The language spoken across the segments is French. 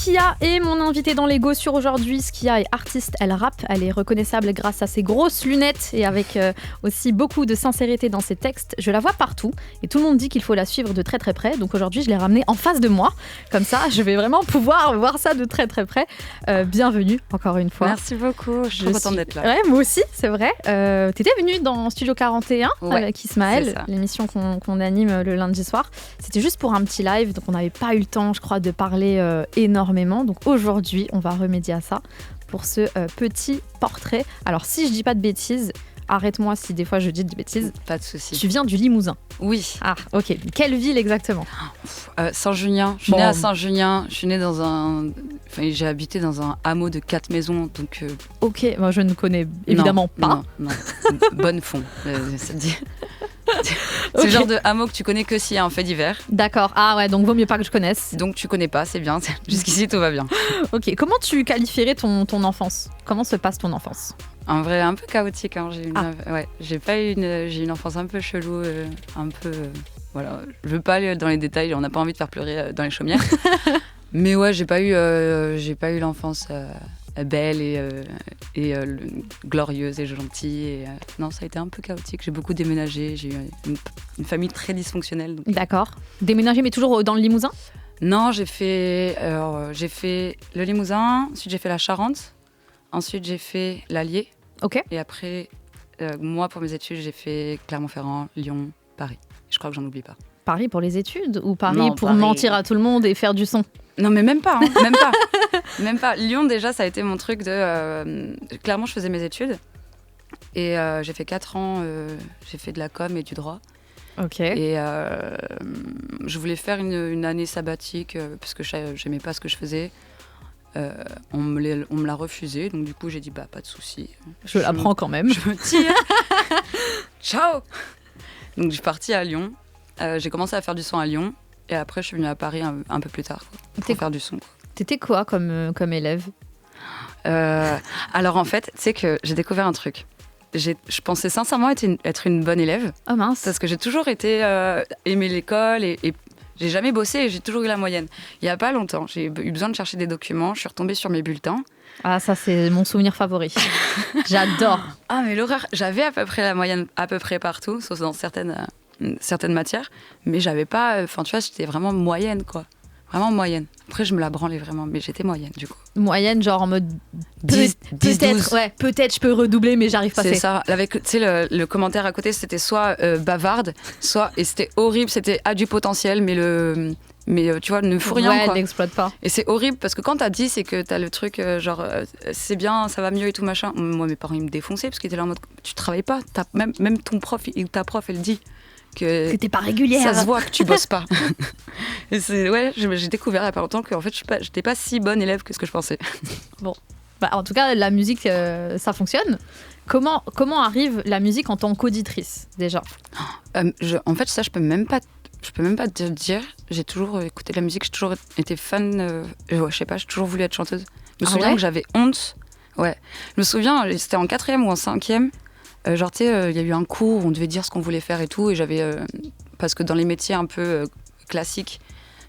Skia est mon invitée dans les Gossures aujourd'hui. Skia est artiste, elle rappe, elle est reconnaissable grâce à ses grosses lunettes et avec aussi beaucoup de sincérité dans ses textes. Je la vois partout et tout le monde dit qu'il faut la suivre de très très près. Donc aujourd'hui, je l'ai ramenée en face de moi. Comme ça, je vais vraiment pouvoir voir ça de très très près. Bienvenue encore une fois. Merci beaucoup, je suis trop contente d'être là. Ouais, moi aussi, c'est vrai. T'étais venue dans Studio 41 avec Ismaël, l'émission qu'on anime le lundi soir. C'était juste pour un petit live, donc on n'avait pas eu le temps, je crois, de parler énormément. Donc aujourd'hui, on va remédier à ça pour ce petit portrait. Alors si je dis pas de bêtises, arrête-moi si des fois je dis des bêtises. Pas de souci. Tu viens du Limousin. Oui. Ah, ok. Quelle ville exactement? Saint-Junien. Je suis née à Saint-Junien. Je suis née dans un... Enfin, j'ai habité dans un hameau de 4 maisons. Donc, Ok, moi je ne connais évidemment pas. Non. Bonne fond. Ça te dit... C'est le genre de hameau que tu connais que s'il y a un fait divers. D'accord. Ah ouais, donc vaut mieux pas que je connaisse. Donc tu connais pas, c'est bien. Jusqu'ici, tout va bien. Ok. Comment tu qualifierais ton enfance? Comment se passe ton enfance? En vrai, un peu chaotique. Hein. J'ai une enfance un peu chelou, un peu... voilà. Je veux pas aller dans les détails. On n'a pas envie de faire pleurer dans les chaumières. Mais ouais, j'ai pas eu l'enfance belle et glorieuse et gentille. Non, ça a été un peu chaotique. J'ai beaucoup déménagé. J'ai eu une famille très dysfonctionnelle. Donc... D'accord. Déménagé, mais toujours dans le Limousin? Non, j'ai fait le Limousin. Ensuite, j'ai fait la Charente. Ensuite, j'ai fait l'Allier. Ok. Et après, moi, pour mes études, j'ai fait Clermont-Ferrand, Lyon, Paris. Je crois que j'en oublie pas. Paris pour les études ou Paris pour mentir à tout le monde et faire du son? Non, mais même pas, même pas. Lyon, déjà, ça a été mon truc de... Clairement, je faisais mes études. Et j'ai fait 4 ans, j'ai fait de la com et du droit. Ok. Et je voulais faire une année sabbatique parce que j'aimais pas ce que je faisais. On me l'a refusé, donc du coup, j'ai dit, pas de souci. Je la prends quand même. Je me tire. Ciao. Donc, je suis partie à Lyon. J'ai commencé à faire du son à Lyon. Et après, je suis venue à Paris un peu plus tard pour faire du son. T'étais quoi comme élève? Alors en fait, tu sais que j'ai découvert un truc. Je pensais sincèrement être une bonne élève. Oh mince. Parce que j'ai toujours aimé l'école et j'ai jamais bossé et j'ai toujours eu la moyenne. Il y a pas longtemps, j'ai eu besoin de chercher des documents. Je suis retombée sur mes bulletins. Ah, ça c'est mon souvenir favori. J'adore. Ah mais l'horreur. J'avais à peu près la moyenne à peu près partout, sauf dans certaines matières, mais j'avais pas, enfin tu vois, j'étais vraiment moyenne quoi, vraiment moyenne. Après je me la branlais vraiment, mais j'étais moyenne du coup. Moyenne genre en mode 10, peut-être 12. Ouais, peut-être je peux redoubler mais j'arrive pas. C'est ça, avec tu sais le commentaire à côté, c'était soit bavarde, soit, et c'était horrible, c'était a du potentiel mais tu vois, ne fous rien quoi. Ouais, n'exploite pas. Et c'est horrible parce que quand t'as 10 et que t'as le truc c'est bien, ça va mieux et tout machin. Moi mes parents ils me défonçaient parce qu'ils étaient là en mode tu travailles pas, même ton prof ta prof elle dit que t'es pas régulière. Ça se voit que tu bosses pas. Et j'ai découvert il y a pas longtemps que en fait j'étais pas si bonne élève que ce que je pensais. Bon, en tout cas la musique ça fonctionne. Comment arrive la musique en tant qu'auditrice déjà? En fait ça je peux même pas te dire. J'ai toujours écouté de la musique, j'ai toujours été fan. Je sais pas, j'ai toujours voulu être chanteuse. Je me souviens que j'avais honte. Ouais. Je me souviens, c'était en 4e ou en 5e. Genre, tu sais, il y a eu un cours où on devait dire ce qu'on voulait faire et tout. Et j'avais. Parce que dans les métiers un peu classiques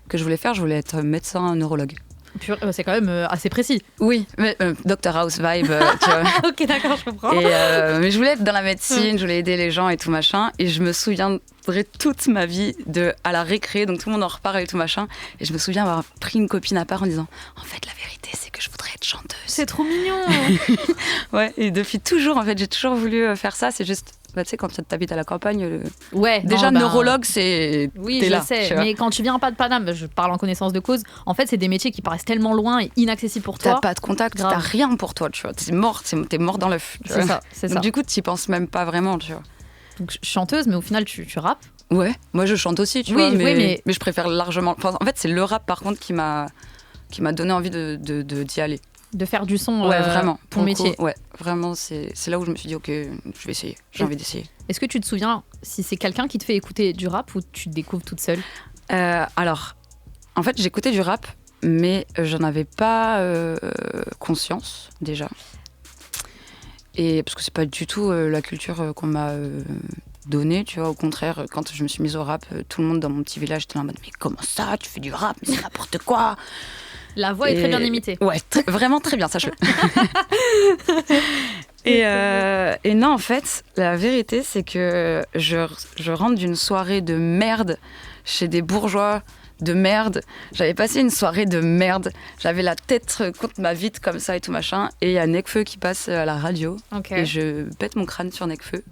que je voulais faire, je voulais être médecin, neurologue. C'est quand même assez précis. Oui, mais Dr House vibe, tu vois. Ok, d'accord, je comprends. Mais je voulais être dans la médecine, je voulais aider les gens et tout machin. Et je me souviendrai toute ma vie à la récré, donc tout le monde en repart et tout machin. Et je me souviens avoir pris une copine à part en disant « En fait, la vérité, c'est que je voudrais être chanteuse. » C'est trop mignon. Ouais, et depuis toujours, en fait, j'ai toujours voulu faire ça. C'est juste... tu sais, quand tu habites à la campagne, déjà neurologue, c'est... Oui, je sais, mais quand tu viens pas de Paname, je parle en connaissance de cause, en fait, c'est des métiers qui paraissent tellement loin et inaccessibles pour toi. T'as pas de contact, t'as rien pour toi, tu vois. T'es mort dans l'œuf. C'est ça. Donc, du coup, t'y penses même pas vraiment, tu vois. Donc, chanteuse, mais au final, tu rappes. Ouais, moi je chante aussi, tu vois, mais je préfère largement... Enfin, en fait, c'est le rap, par contre, qui m'a donné envie d'y aller. De faire du son, vraiment, ton métier. Ouais, vraiment, c'est là où je me suis dit, ok, je vais essayer, j'ai envie d'essayer. Est-ce que tu te souviens si c'est quelqu'un qui te fait écouter du rap ou tu te découvres toute seule? Alors, en fait, j'écoutais du rap, mais j'en avais pas conscience, déjà. Et parce que c'est pas du tout la culture qu'on m'a donnée, tu vois. Au contraire, quand je me suis mise au rap, tout le monde dans mon petit village était en mode, mais comment ça, tu fais du rap, mais c'est n'importe quoi. La voix est très bien imitée. Ouais, vraiment très bien, sache-le. Et non, en fait, la vérité, c'est que je rentre d'une soirée de merde chez des bourgeois de merde. J'avais passé une soirée de merde. J'avais la tête contre ma vitre comme ça et tout machin. Et il y a Nekfeu qui passe à la radio. Okay. Et je pète mon crâne sur Nekfeu.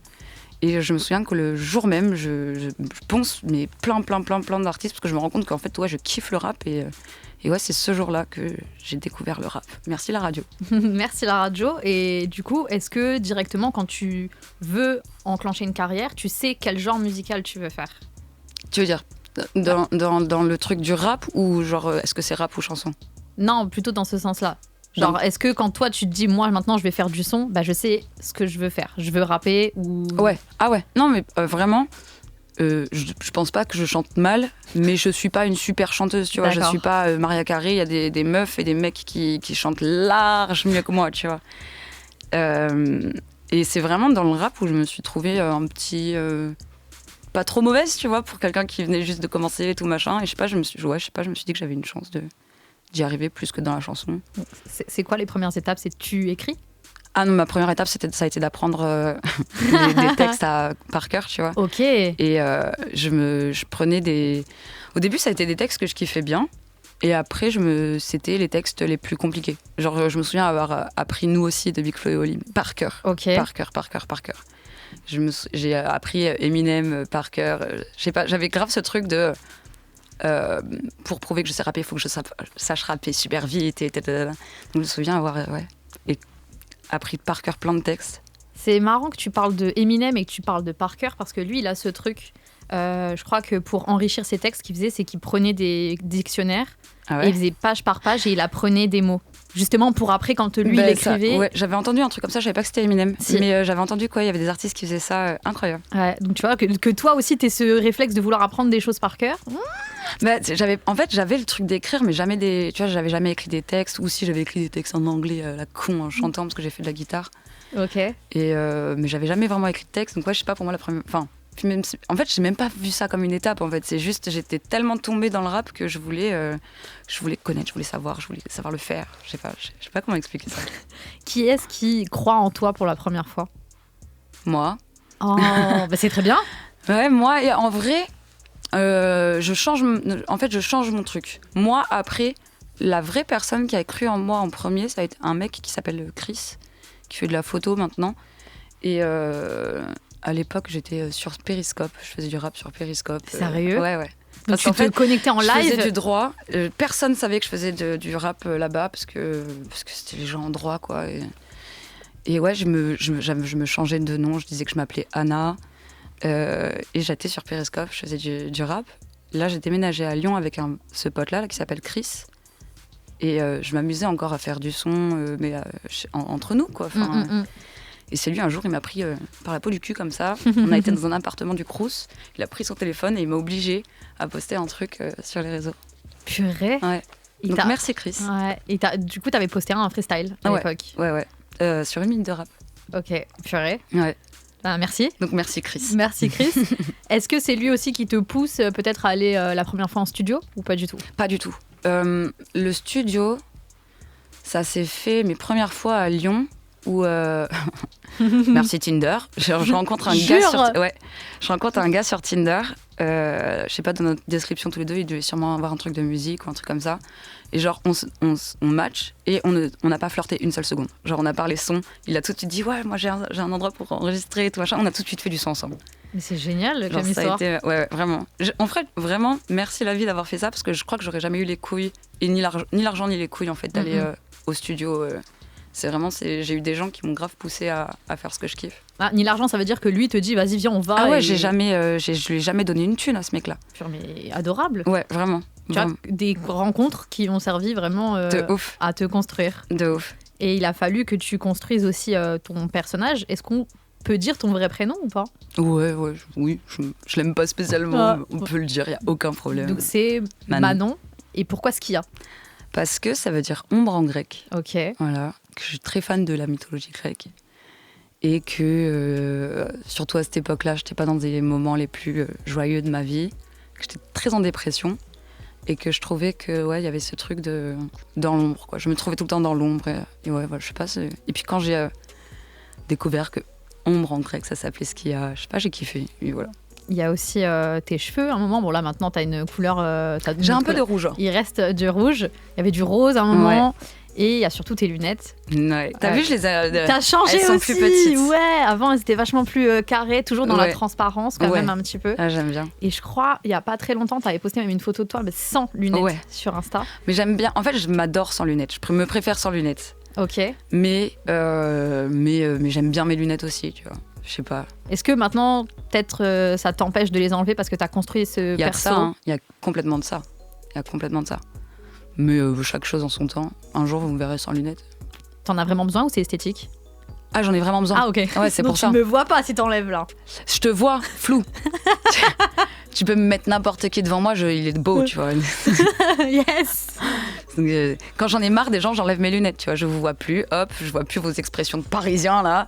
Et je me souviens que le jour même, je ponce mais plein d'artistes parce que je me rends compte qu'en fait, ouais, je kiffe le rap et ouais, c'est ce jour-là que j'ai découvert le rap. Merci la radio. Merci la radio. Et du coup, est-ce que directement, quand tu veux enclencher une carrière, tu sais quel genre musical tu veux faire ? Tu veux dire dans le truc du rap ou genre, est-ce que c'est rap ou chanson ? Non, plutôt dans ce sens-là. Genre, est-ce que quand toi, tu te dis, moi, maintenant, je vais faire du son, bah, je sais ce que je veux faire. Je veux rapper ou... Ouais, ah ouais. Non, mais vraiment, je pense pas que je chante mal, mais je suis pas une super chanteuse, tu vois. D'accord. Je suis pas Maria Carey, il y a des meufs et des mecs qui chantent large mieux que moi, tu vois. Et c'est vraiment dans le rap où je me suis trouvée un petit... pas trop mauvaise, tu vois, pour quelqu'un qui venait juste de commencer et tout machin. Et je sais pas, je me suis dit que j'avais une chance d'y arriver plus que dans la chanson. C'est quoi les premières étapes ? C'est tu écris ? Ah non, ma première étape, ça a été d'apprendre des textes par cœur, tu vois. Ok. Et je prenais des... Au début, ça a été des textes que je kiffais bien. Et après, c'était les textes les plus compliqués. Genre, je me souviens avoir appris Nous aussi de Big Flo et Oli par cœur. Ok. Par cœur. J'ai appris Eminem par cœur. Je sais pas, j'avais grave ce truc de... pour prouver que je sais rapper, il faut que je sache rapper super vite. Donc je me souviens avoir appris par cœur plein de textes. C'est marrant que tu parles de Eminem et que tu parles de par cœur parce que lui, il a ce truc. Je crois que pour enrichir ses textes, ce qu'il faisait, c'est qu'il prenait des dictionnaires et il faisait page par page et il apprenait des mots. Justement pour après, quand lui, il écrivait... Ouais, j'avais entendu un truc comme ça, je savais pas que c'était Eminem. Si. Mais j'avais entendu il y avait des artistes qui faisaient ça, incroyable. Ouais, donc tu vois, que toi aussi, t'aies ce réflexe de vouloir apprendre des choses par cœur. Bah, j'avais le truc d'écrire, mais jamais j'avais jamais écrit des textes, ou si j'avais écrit des textes en anglais, la con, en chantant, parce que j'ai fait de la guitare. Ok. Mais j'avais jamais vraiment écrit de texte, donc ouais, je sais pas, pour moi, la première... Enfin, en fait, j'ai même pas vu ça comme une étape, en fait. C'est juste, j'étais tellement tombée dans le rap que je voulais connaître, je voulais savoir le faire. Je sais pas comment expliquer ça. Qui est-ce qui croit en toi pour la première fois ? Moi. Oh, bah c'est très bien. Ouais, moi, et en vrai, je change mon truc. Moi, après, la vraie personne qui a cru en moi en premier, ça a été un mec qui s'appelle Chris, qui fait de la photo maintenant. Et... à l'époque, j'étais sur Periscope. Je faisais du rap sur Periscope. Sérieux ? Ouais. Donc tu te connectais en live ? Je faisais du droit. Personne ne savait que je faisais du rap là-bas parce que c'était les gens en droit, quoi. Et ouais, je me changeais de nom. Je disais que je m'appelais Anna. Et j'étais sur Periscope. Je faisais du rap. Là, j'ai déménagé à Lyon avec ce pote-là qui s'appelle Chris. Et je m'amusais encore à faire du son, mais entre nous, quoi. Enfin, Et c'est lui, un jour, il m'a pris par la peau du cul comme ça. On a été dans un appartement du Crous. Il a pris son téléphone et il m'a obligé à poster un truc sur les réseaux. Purée. Ouais. Donc merci Chris. Ouais. Et du coup, t'avais posté un freestyle à l'époque. Ouais. Sur une minute de rap. Ok, purée. Ouais. Ah, merci. Donc merci Chris. Merci Chris. Est-ce que c'est lui aussi qui te pousse peut-être à aller la première fois en studio ou pas du tout ? Pas du tout. Le studio, ça s'est fait mes premières fois à Lyon. Où merci Tinder, je rencontre un gars sur Tinder. Je sais pas, dans notre description tous les deux, il devait sûrement avoir un truc de musique ou un truc comme ça. Et genre on match et on n'a pas flirté une seule seconde. Genre on a parlé son, il a tout de suite dit ouais, moi j'ai un endroit pour enregistrer et tout machin. On a tout de suite fait du son ensemble. Mais c'est génial comme histoire. Ouais, vraiment. En fait, vraiment, merci la vie d'avoir fait ça parce que je crois que j'aurais jamais eu les couilles et ni l'argent ni les couilles en fait d'aller au studio. C'est vraiment, j'ai eu des gens qui m'ont grave poussé à faire ce que je kiffe. Ah, ni l'argent, ça veut dire que lui te dit vas-y viens on va. Ah ouais, je lui ai jamais donné une thune à ce mec-là. Mais adorable. Ouais, vraiment. Tu vois, des rencontres qui ont servi vraiment à te construire. De ouf. Et il a fallu que tu construises aussi ton personnage. Est-ce qu'on peut dire ton vrai prénom ou pas ? Oui, je l'aime pas spécialement, on peut le dire, il y a aucun problème. Donc c'est Manon. Et pourquoi Skia ? Parce que ça veut dire ombre en grec. Ok. Voilà, que je suis très fan de la mythologie grecque. Et que, surtout à cette époque-là, je n'étais pas dans des moments les plus joyeux de ma vie. Que j'étais très en dépression. Et que je trouvais que il y avait ce truc dans l'ombre, quoi. Je me trouvais tout le temps dans l'ombre et ouais, voilà, je sais pas. Et puis quand j'ai découvert que ombre en grec, ça s'appelait Skia, je sais pas, j'ai kiffé. Et voilà. Il y a aussi tes cheveux à un moment. Bon, là maintenant, t'as une couleur. J'ai un peu de rouge. Il reste du rouge. Il y avait du rose à un moment. Ouais. Et il y a surtout tes lunettes. Ouais. T'as vu, je les ai. T'as changé elles sont aussi. Plus petites. Ouais, avant, elles étaient vachement plus carrées, toujours dans la transparence, quand même, un petit peu. Ah, j'aime bien. Et je crois, il y a pas très longtemps, t'avais posté même une photo de toi, mais sans lunettes sur Insta. Mais j'aime bien. En fait, je m'adore sans lunettes. Je me préfère sans lunettes. Ok. Mais j'aime bien mes lunettes aussi, tu vois. Je sais pas. Est-ce que maintenant, peut-être, ça t'empêche de les enlever parce que t'as construit ce perso ? Il y a de ça, hein. Il y a complètement de ça. Mais chaque chose en son temps. Un jour, vous me verrez sans lunettes. T'en as vraiment besoin ou c'est esthétique ? Ah, j'en ai vraiment besoin. Ah, ok. Ouais, c'est pour ça. Tu me vois pas si t'enlèves là. Je te vois, flou. Tu peux me mettre n'importe qui devant moi, il est beau, tu vois. Yes. Donc, quand j'en ai marre des gens, j'enlève mes lunettes, tu vois. Je vous vois plus, hop, je vois plus vos expressions de Parisiens là.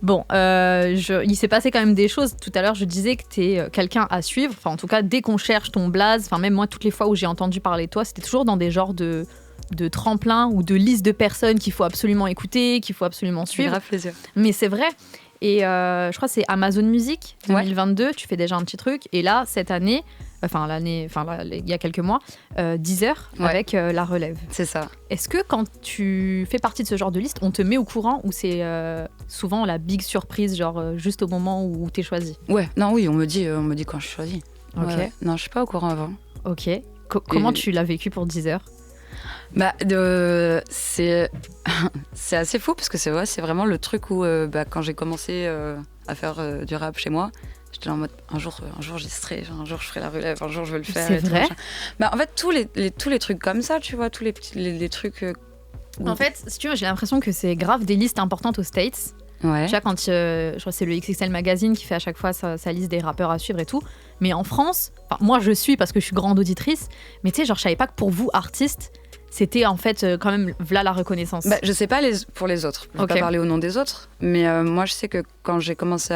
Bon, il s'est passé quand même des choses. Tout à l'heure, je disais que t'es quelqu'un à suivre. Enfin, en tout cas, dès qu'on cherche ton blaze, enfin même moi, toutes les fois où j'ai entendu parler de toi, c'était toujours dans des genres de tremplins ou de listes de personnes qu'il faut absolument écouter, qu'il faut absolument suivre. C'est grave plaisir. Mais c'est vrai. Et je crois que c'est Amazon Music 2022. Tu fais déjà un petit truc. Et là, cette année, il y a quelques mois, Deezer avec La Relève. C'est ça. Est-ce que quand tu fais partie de ce genre de liste, on te met au courant ou c'est souvent la big surprise, genre juste au moment où t'es choisi ? Ouais, non, oui, on me dit quand je suis choisie. Ok. Ouais. Non, je suis pas au courant avant. Ok. Comment tu l'as vécu pour Deezer ? Bah, c'est assez fou parce que c'est vraiment le truc où quand j'ai commencé à faire du rap chez moi, j'étais en mode un jour j'y serai, un jour je ferai La Relève, un jour je vais le faire. C'est vrai. Bah, en fait tous les trucs comme ça, tu vois, tous les petits les trucs. En fait, si tu veux, j'ai l'impression que c'est grave des listes importantes aux States. Ouais. Tu vois, quand je crois que c'est le XXL Magazine qui fait à chaque fois sa liste des rappeurs à suivre et tout. Mais en France, moi je suis parce que je suis grande auditrice, mais tu sais, genre je savais pas que pour vous, artistes, c'était en fait quand même v'là la reconnaissance. Bah, je sais pas pour les autres, je vais pas parler au nom des autres, mais moi je sais que quand j'ai commencé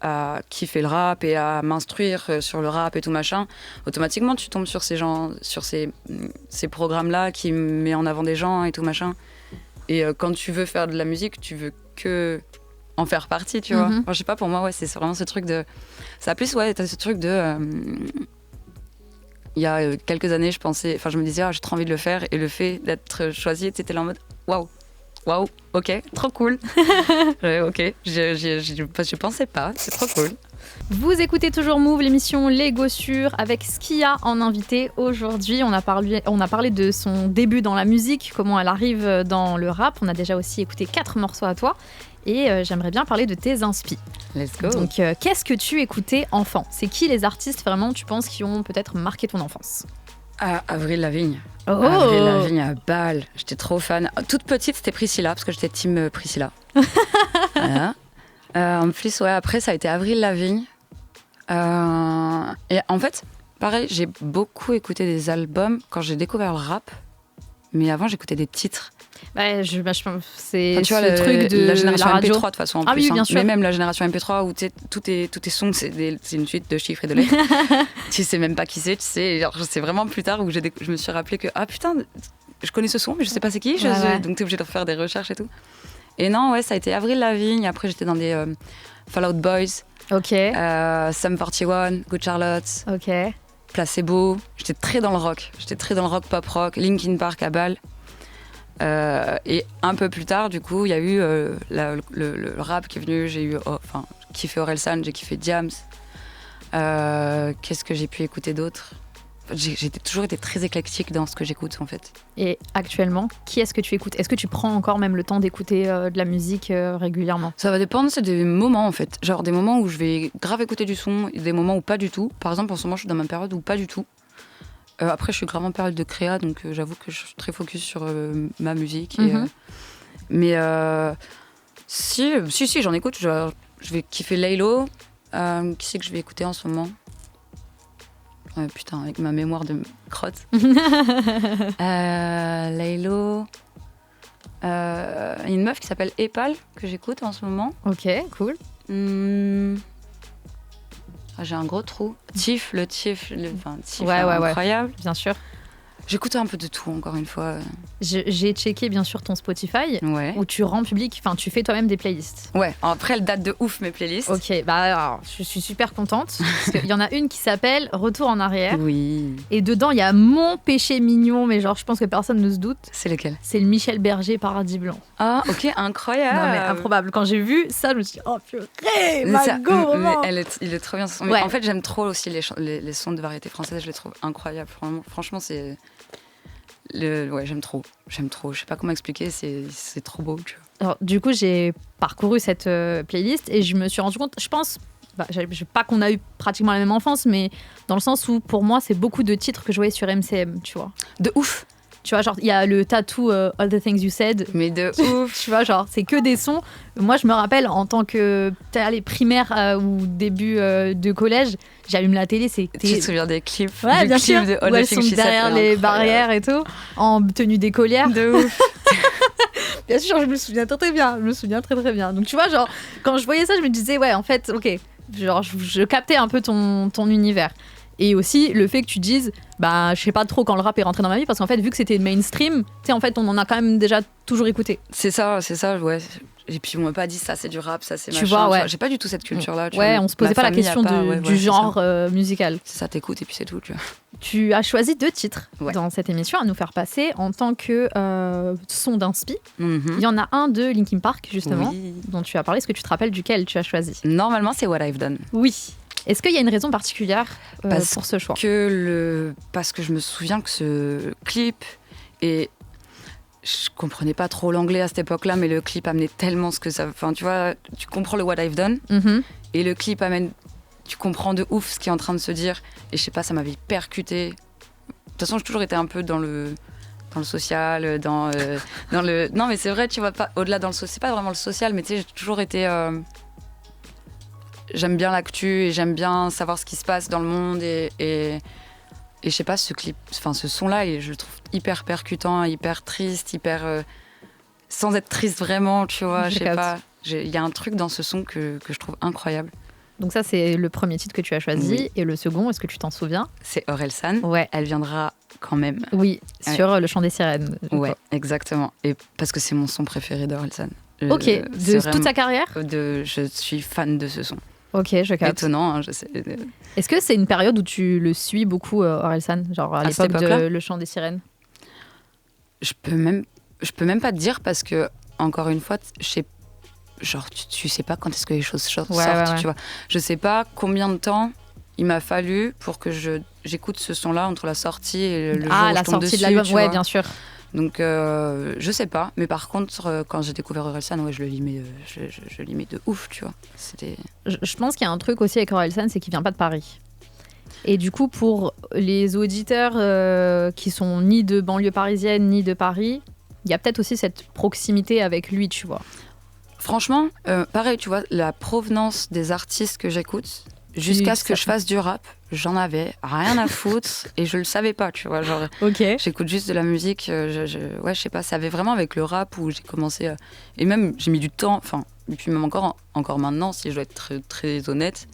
à kiffer le rap et à m'instruire sur le rap et tout machin, automatiquement tu tombes sur ces gens, sur ces programmes-là qui mettent en avant des gens et tout machin. Et quand tu veux faire de la musique, tu veux que en faire partie, tu vois. Enfin, je sais pas, pour moi, c'est vraiment ce truc de... Ça a plus, t'as ce truc de... Il y a quelques années, je me disais, j'ai trop envie de le faire. Et le fait d'être choisi, t'étais là en mode, waouh, ok, trop cool. Ok, je pensais pas, c'est trop cool. Vous écoutez toujours Move, l'émission Les Gossures avec Skia en invité. Aujourd'hui, on a parlé de son début dans la musique, comment elle arrive dans le rap. On a déjà aussi écouté 4 morceaux à toi. Et j'aimerais bien parler de tes inspi. Let's go. Donc, qu'est-ce que tu écoutais enfant ? C'est qui les artistes vraiment, tu penses, qui ont peut-être marqué ton enfance ? Avril Lavigne. Oh. Avril Lavigne à Bâle. J'étais trop fan. Toute petite, c'était Priscilla, parce que j'étais team Priscilla. Voilà. En plus, après, ça a été Avril Lavigne. Et en fait, pareil, j'ai beaucoup écouté des albums quand j'ai découvert le rap. Mais avant, j'équtais des titres. C'est tu vois, ce truc de la génération la radio. MP3 de toute façon en plus. Oui, bien sûr. Mais même la génération MP3 où tous tes sons c'est une suite de chiffres et de lettres. Tu sais même pas qui c'est, c'est vraiment plus tard où je me suis rappelé que putain, je connais ce son mais je sais pas c'est qui, donc t'es obligé de faire des recherches et tout. Et non, ça a été Avril Lavigne, après j'étais dans des Fall Out Boys. OK. Sum 41, Good Charlotte. OK. Placebo, j'étais très dans le rock pop rock, Linkin Park à Bâle. Et un peu plus tard, du coup, il y a eu le rap qui est venu. J'ai kiffé Orelsan, j'ai kiffé Diams. Qu'est-ce que j'ai pu écouter d'autre ? J'ai toujours été très éclectique dans ce que j'écoute, en fait. Et actuellement, qui est-ce que tu écoutes ? Est-ce que tu prends encore même le temps d'écouter de la musique régulièrement ? Ça va dépendre, c'est des moments, en fait. Genre des moments où je vais grave écouter du son et des moments où pas du tout. Par exemple, en ce moment, je suis dans ma période où pas du tout. Après, je suis grave en période de créa, donc j'avoue que je suis très focus sur ma musique. Mais si, j'en écoute. Je vais kiffer Laylo. Qui c'est que je vais écouter en ce moment ? Putain, avec ma mémoire de crotte. Laylo. Il y a une meuf qui s'appelle Epal, que j'écoute en ce moment. Ok, cool. J'ai un gros trou. Tiff, Tiff, incroyable. Bien sûr. J'écoute un peu de tout, encore une fois. J'ai checké, bien sûr, ton Spotify, où tu rends public, enfin, tu fais toi-même des playlists. Ouais, après, elles datent de ouf, mes playlists. Ok, alors, je suis super contente, parce qu'il y en a une qui s'appelle Retour en arrière. Oui. Et dedans, il y a mon péché mignon, mais genre, je pense que personne ne se doute. C'est lequel? C'est le Michel Berger Paradis Blanc. Ah, ok, incroyable. Non, mais improbable. Quand j'ai vu ça, je me suis dit, oh purée, Margot, vraiment. Il est trop bien, ce son. Ouais. En fait, j'aime trop aussi les sons de variété française, je les trouve incroyables. Franchement, c'est... j'aime trop. Je sais pas comment expliquer, c'est trop beau. Tu vois. Alors, du coup, j'ai parcouru cette playlist et je me suis rendu compte, je pense, pas qu'on a eu pratiquement la même enfance, mais dans le sens où pour moi, c'est beaucoup de titres que je voyais sur MCM, tu vois. De ouf. Tu vois, genre, il y a le tatou All the Things You Said. Mais de ouf. Tu vois, genre, c'est que des sons. Moi, je me rappelle, en tant que les primaires ou début de collège, j'allume la télé, Tu te souviens des clips? Ouais, bien sûr. De All où elles the sont Things You derrière Said, les barrières et tout, en tenue d'écolière. De ouf. Bien sûr, je me souviens très bien. très bien. Donc, tu vois, genre, quand je voyais ça, je me disais, ouais, en fait, ok. Genre, je captais un peu ton univers. Et aussi le fait que tu dises, je sais pas trop quand le rap est rentré dans ma vie, parce qu'en fait, vu que c'était mainstream, tu sais, en fait, on en a quand même déjà toujours écouté. C'est ça, ouais. Et puis on m'a pas dit ça c'est du rap, ça c'est machin. Tu vois, ouais. J'ai pas du tout cette culture-là. Ouais, on se posait pas la question du genre musical. C'est ça, t'écoutes et puis c'est tout, tu vois. Tu as choisi 2 titres dans cette émission à nous faire passer en tant que son d'inspi. Il y en a un de Linkin Park, justement, dont tu as parlé. Est-ce que tu te rappelles duquel tu as choisi? Normalement, c'est What I've Done. Oui. Est-ce qu'il y a une raison particulière pour ce choix? Parce que je me souviens que ce clip, et je comprenais pas trop l'anglais à cette époque-là, mais le clip amenait tellement ce que ça... Enfin, tu vois, tu comprends le What I've Done, et le clip amène... Tu comprends de ouf ce qui est en train de se dire, et je sais pas, ça m'avait percuté. De toute façon, j'ai toujours été un peu dans le social, dans le... Non, mais c'est vrai, tu vois, pas au-delà dans le social, c'est pas vraiment le social, mais tu sais, j'ai toujours été... J'aime bien l'actu et j'aime bien savoir ce qui se passe dans le monde et je sais pas, ce clip, enfin ce son-là, je le trouve hyper percutant, hyper triste, hyper sans être triste vraiment, tu vois, je sais pas. Il y a un truc dans ce son que je trouve incroyable. Donc ça, c'est le premier titre que tu as choisi. Oui. Et le second, est-ce que tu t'en souviens? C'est Orelsan. Ouais. Elle viendra quand même. Oui, sur Le Chant des Sirènes. Ouais, exactement. Et parce que c'est mon son préféré d'Orelsan. Ok, de toute sa carrière? Je suis fan de ce son. Ok, je capte. Étonnant, hein, je sais. Est-ce que c'est une période où tu le suis beaucoup, Orelsan, genre à l'époque de Le Chant des Sirènes? Je peux même pas te dire parce que, encore une fois, je sais, genre, tu sais pas quand est-ce que les choses sortent, tu vois. Je sais pas combien de temps il m'a fallu pour que j'écoute ce son-là entre la sortie et le jour où je tombe dessus. De l'album, ouais, bien sûr. Donc, je sais pas. Mais par contre, quand j'ai découvert Orelsan, ouais, je le limais de ouf, tu vois. Je pense qu'il y a un truc aussi avec Orelsan, c'est qu'il vient pas de Paris. Et du coup, pour les auditeurs qui sont ni de banlieue parisienne, ni de Paris, il y a peut-être aussi cette proximité avec lui, tu vois. Franchement, pareil, tu vois, la provenance des artistes que j'écoute, jusqu'à ce que je fasse du rap, j'en avais rien à foutre et je le savais pas, tu vois. Genre, j'écoute juste de la musique, ouais, je sais pas, ça avait vraiment avec le rap où j'ai commencé à... Et même, j'ai mis du temps, enfin, et puis même encore maintenant, si je dois être très, très honnête,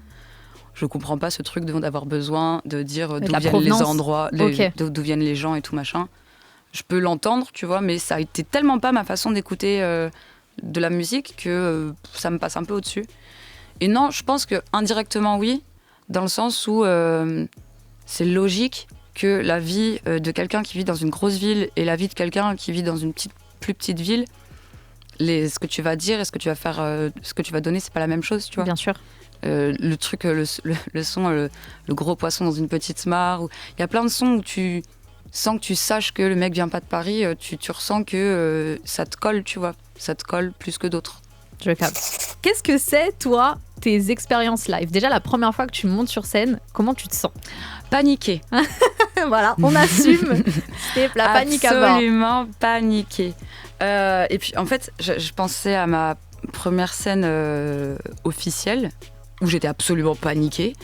je comprends pas ce truc d'avoir besoin de dire d'où viennent les endroits, d'où viennent les gens et tout machin. Je peux l'entendre, tu vois, mais ça a été tellement pas ma façon d'écouter de la musique que ça me passe un peu au-dessus. Et non, je pense que indirectement oui, dans le sens où c'est logique que la vie de quelqu'un qui vit dans une grosse ville et la vie de quelqu'un qui vit dans une plus petite ville, ce que tu vas dire et ce que tu vas faire, ce que tu vas donner, c'est pas la même chose, tu vois. Bien sûr. Le truc, le son, le gros poisson dans une petite mare. Il y a plein de sons où tu sans que tu saches que le mec vient pas de Paris, tu ressens que ça te colle, tu vois. Ça te colle plus que d'autres. Je capte. Qu'est-ce que c'est, toi, tes expériences live? Déjà, la première fois que tu montes sur scène, comment tu te sens? Paniquée. Voilà, on assume. C'était la panique à bord. Absolument paniquée. Et puis, en fait, je pensais à ma première scène officielle, où j'étais absolument paniquée.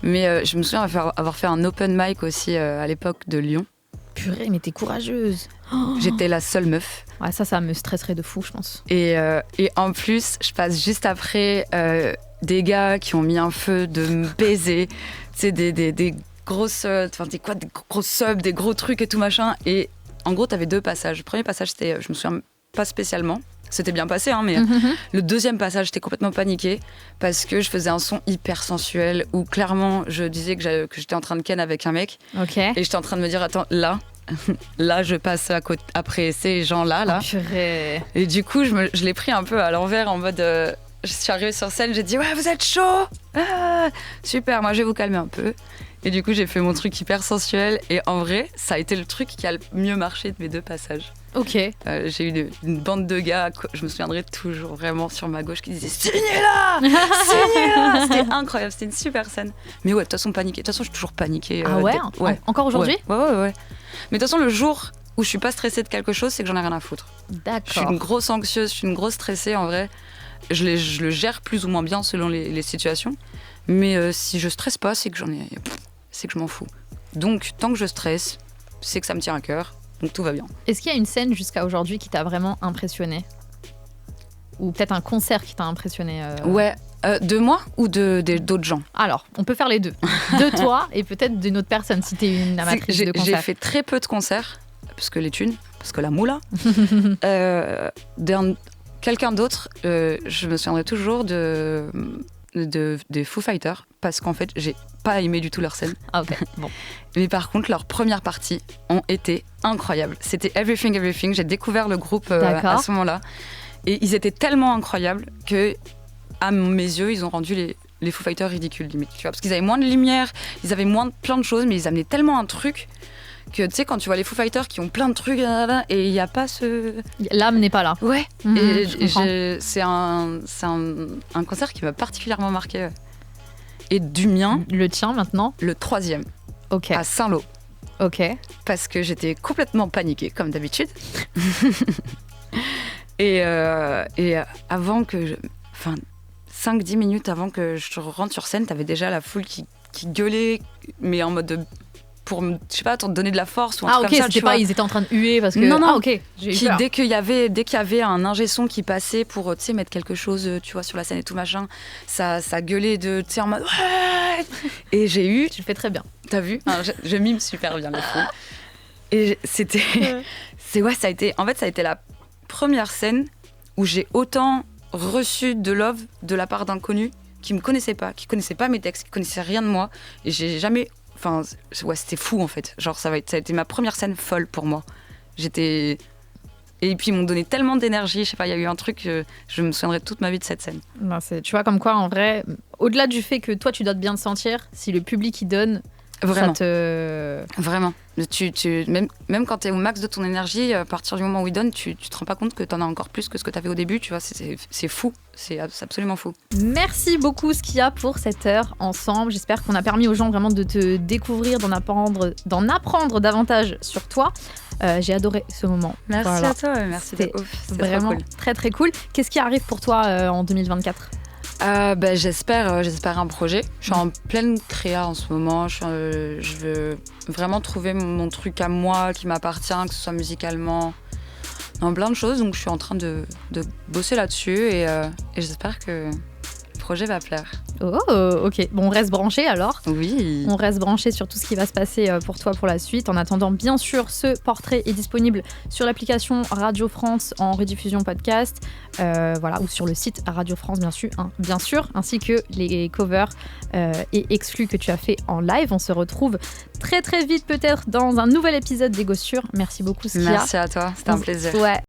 Mais je me souviens avoir fait un open mic aussi à l'époque de Lyon. Purée, mais t'es courageuse. J'étais la seule meuf. Ouais, ça me stresserait de fou, je pense. Et en plus, je passe juste après des gars qui ont mis un feu, de me baiser, tu sais, des grosses, des grosses subs, des gros trucs et tout machin. Et en gros, t'avais 2 passages. Le premier passage, c'était, je me souviens pas spécialement. C'était bien passé, hein, mais le deuxième passage, j'étais complètement paniquée parce que je faisais un son hyper sensuel où clairement, je disais que j'étais en train de ken avec un mec. Okay. Et j'étais en train de me dire, attends, là, je passe après ces gens-là. Là. Oh, purée. Et du coup, je l'ai pris un peu à l'envers en mode... je suis arrivée sur scène, j'ai dit « Ouais, vous êtes chaud !» Super, moi je vais vous calmer un peu. Et du coup, j'ai fait mon truc hyper sensuel. Et en vrai, ça a été le truc qui a le mieux marché de mes 2 passages. Ok. J'ai eu une bande de gars, je me souviendrai toujours vraiment sur ma gauche, qui disaient « Signez-la ! Signez-la !» C'était incroyable, c'était une super scène. Mais ouais, de toute façon, paniquée. De toute façon, je suis toujours paniquée. Ah ouais, encore aujourd'hui ? Ouais. Mais de toute façon, le jour où je suis pas stressée de quelque chose, c'est que j'en ai rien à foutre. D'accord. Je suis une grosse anxieuse, je suis une grosse stressée en vrai. Je le gère plus ou moins bien selon les situations. Mais si je stresse pas, c'est que je m'en fous. Donc, tant que je stresse, c'est que ça me tient à cœur. Donc, tout va bien. Est-ce qu'il y a une scène jusqu'à aujourd'hui qui t'a vraiment impressionné ? Ou peut-être un concert qui t'a impressionné Ouais. De moi ou d'autres gens ? Alors, on peut faire les deux. De toi et peut-être d'une autre personne si t'es une amatrice de concerts. J'ai fait très peu de concerts, parce que les thunes, parce que la moula. Quelqu'un d'autre, je me souviendrai toujours des Foo Fighters, parce qu'en fait, j'ai pas aimé du tout leur scène. Ah ok, bon. Mais par contre, leurs premières parties ont été incroyables. C'était Everything Everything. J'ai découvert le groupe à ce moment-là. Et ils étaient tellement incroyables que, à mes yeux, ils ont rendu les Foo Fighters ridicules, limite. Tu vois, parce qu'ils avaient moins de lumière, ils avaient moins de plein de choses, mais ils amenaient tellement un truc que, tu sais, quand tu vois les Foo Fighters qui ont plein de trucs, et il n'y a pas ce... L'âme n'est pas là. Ouais. C'est un concert qui m'a particulièrement marqué. Et du mien... Le tien, maintenant ? Le 3e. Ok. À Saint-Lô. Ok. Parce que j'étais complètement paniquée, comme d'habitude. et avant que... 5-10 minutes avant que je rentre sur scène, t'avais déjà la foule qui gueulait, mais en mode... pour, je sais pas, te donner de la force ou un truc comme ça. C'était pas, ils étaient en train de huer parce que... Non. Ah, ok. Dès qu'il y avait un ingé son qui passait pour, tu sais, mettre quelque chose, tu vois, sur la scène et tout machin, ça gueulait tu sais, en mode... Ouais. Et j'ai eu... Tu le fais très bien. T'as vu, je mime super bien les fous. Et c'était... ça a été la première scène où j'ai autant reçu de love de la part d'inconnus qui me connaissaient pas, qui connaissaient pas mes textes, qui connaissaient rien de moi. Et j'ai jamais... c'était fou en fait. Genre, ça a été ma première scène folle pour moi. Et puis ils m'ont donné tellement d'énergie. Je sais pas, il y a eu un truc, je me souviendrai toute ma vie de cette scène. Ben tu vois, comme quoi, en vrai, au-delà du fait que toi, tu dois bien te sentir, si le public y donne, vraiment. Ça te... Vraiment. Même quand tu es au max de ton énergie, à partir du moment où il donne, tu te rends pas compte que tu en as encore plus que ce que tu avais au début. Tu vois, c'est fou. C'est absolument fou. Merci beaucoup, Skia, pour cette heure ensemble. J'espère qu'on a permis aux gens vraiment de te découvrir, d'en apprendre davantage sur toi. J'ai adoré ce moment. Merci à toi. Merci de ouf. C'était vraiment cool. Très, très cool. Qu'est-ce qui arrive pour toi en 2024 ? J'espère un projet. Je suis en pleine créa en ce moment. Je veux vraiment trouver mon truc à moi qui m'appartient, que ce soit musicalement, dans plein de choses. Donc je suis en train de bosser là-dessus et j'espère que le projet va plaire. Oh, ok. Bon, on reste branché alors. Oui. On reste branché sur tout ce qui va se passer pour toi pour la suite. En attendant, bien sûr, ce portrait est disponible sur l'application Radio France en rediffusion podcast, ou sur le site Radio France, bien sûr, ainsi que les covers et exclus que tu as fait en live. On se retrouve très très vite peut-être dans un nouvel épisode des Gossures. Merci beaucoup, Skia. Merci à toi, c'était un plaisir. Ouais.